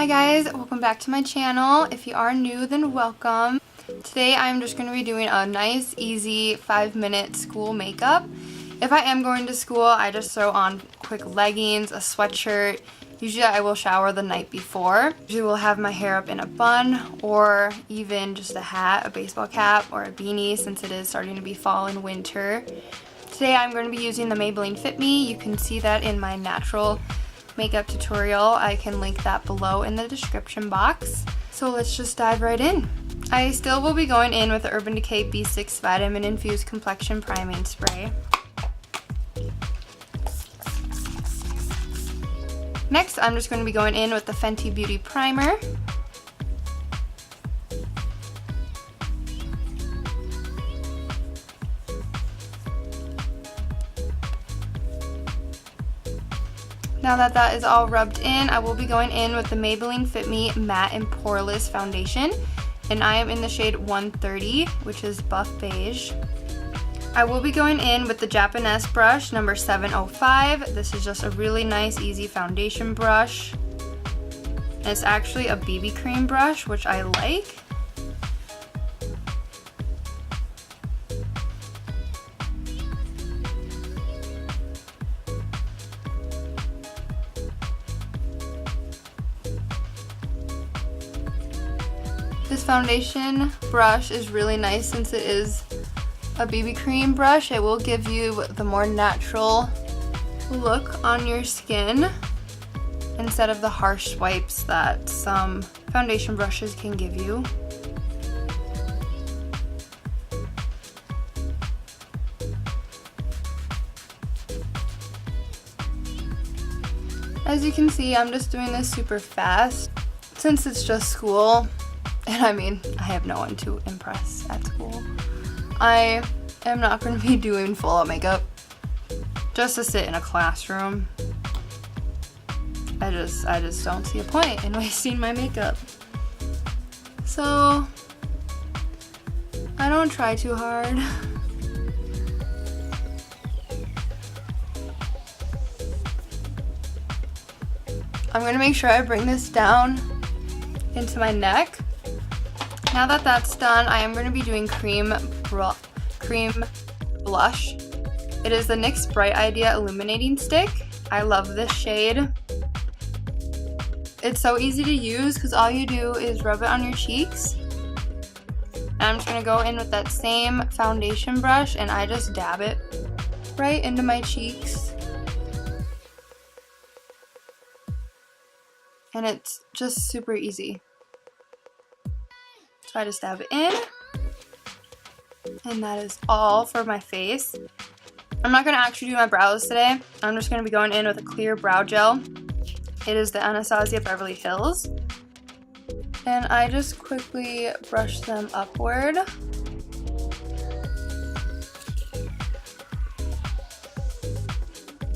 Hi guys, welcome back to my channel. If you are new, then welcome. Today I'm just going to be doing a nice, easy 5-minute school makeup. If I am going to school, I just throw on quick leggings, a sweatshirt. Usually I will shower the night before. Usually we'll have my hair up in a bun or even just a hat, a baseball cap, or a beanie since it is starting to be fall and winter. Today I'm going to be using the Maybelline FIT Me. You can see that in my natural makeup tutorial. I can link that below in the description box. So let's just dive right in. I still will be going in with the Urban Decay B6 Vitamin-Infused Complexion Priming Spray. Next, I'm just going to be going in with the Fenty Beauty Primer. Now that that is all rubbed in, I will be going in with the Maybelline FIT Me Matte and Poreless Foundation. And I am in the shade 130, which is buff beige. I will be going in with the Japonesque brush, number 705. This is just a really nice, easy foundation brush. And it's actually a BB cream brush, which I like. This foundation brush is really nice since it is a BB cream brush. It will give you the more natural look on your skin instead of the harsh swipes that some foundation brushes can give you. As you can see, I'm just doing this super fast since it's just school. And I mean, I have no one to impress at school. I am not going to be doing full up makeup just to sit in a classroom. I just don't see a point in wasting my makeup. So I don't try too hard. I'm going to make sure I bring this down into my neck. Now that that's done, I am going to be doing cream blush. It is the NYX Bright Idea Illuminating Stick. I love this shade. It's so easy to use because all you do is rub it on your cheeks. And I'm just going to go in with that same foundation brush and I just dab it right into my cheeks. And it's just super easy. So I just dab it in, and that is all for my face. I'm not going to actually do my brows today. I'm just going to be going in with a clear brow gel. It is the Anastasia Beverly Hills. And I just quickly brush them upward.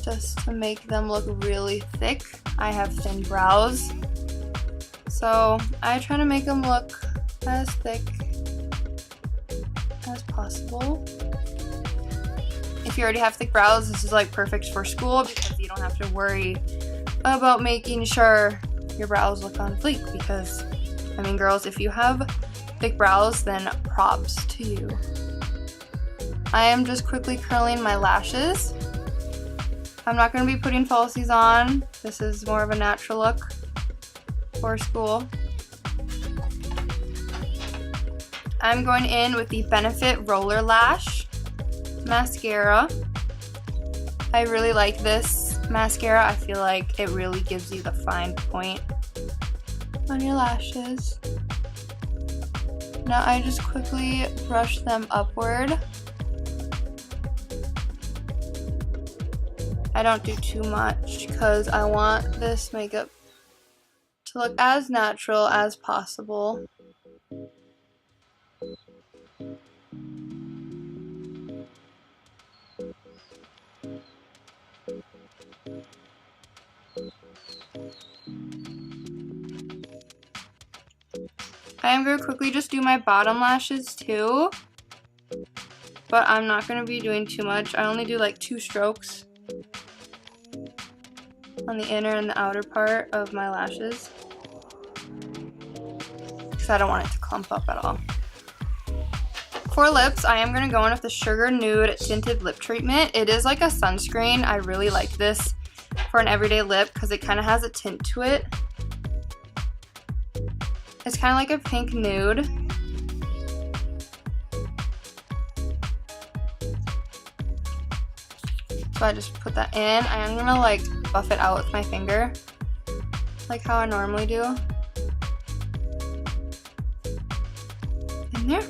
Just to make them look really thick. I have thin brows, so I try to make them look as thick as possible. If you already have thick brows, this is like perfect for school because you don't have to worry about making sure your brows look on fleek, because I mean, girls, if you have thick brows, then props to you. I am just quickly curling my lashes. I'm not going to be putting falsies on. This is more of a natural look for school. I'm going in with the Benefit Roller Lash mascara. I really like this mascara. I feel like it really gives you the fine point on your lashes. Now I just quickly brush them upward. I don't do too much because I want this makeup to look as natural as possible. I am going to quickly just do my bottom lashes too, but I'm not going to be doing too much. I only do like 2 strokes on the inner and the outer part of my lashes. because I don't want it to clump up at all. For lips, I am going to go in with the Sugar Nude Tinted Lip Treatment. It is like a sunscreen. I really like this for an everyday lip because it kind of has a tint to it. It's kind of like a pink nude. So I just put that in. I am going to like buff it out with my finger, like how I normally do. In there.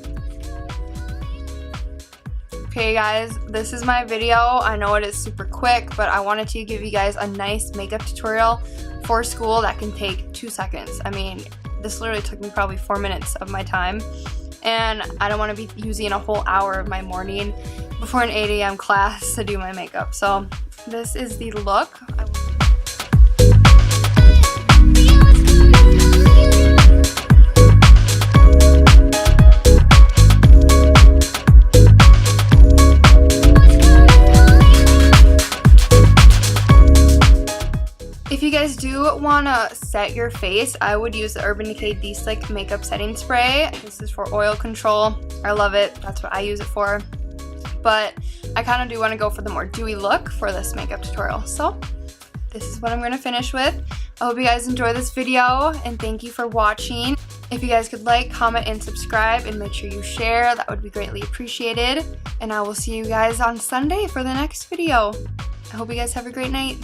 Okay guys, this is my video. I know it is super quick, but I wanted to give you guys a nice makeup tutorial for school that can take 2 seconds. I mean, this literally took me probably 4 minutes of my time, and I don't want to be using a whole hour of my morning before an 8 a.m. class to do my makeup. So this is the look. If you guys do want to set your face, I would use the Urban Decay De-Slick Makeup Setting Spray. This is for oil control. I love it. That's what I use it for. But I kind of do want to go for the more dewy look for this makeup tutorial. So this is what I'm going to finish with. I hope you guys enjoy this video, and thank you for watching. If you guys could like, comment, and subscribe, and make sure you share, that would be greatly appreciated. And I will see you guys on Sunday for the next video. I hope you guys have a great night.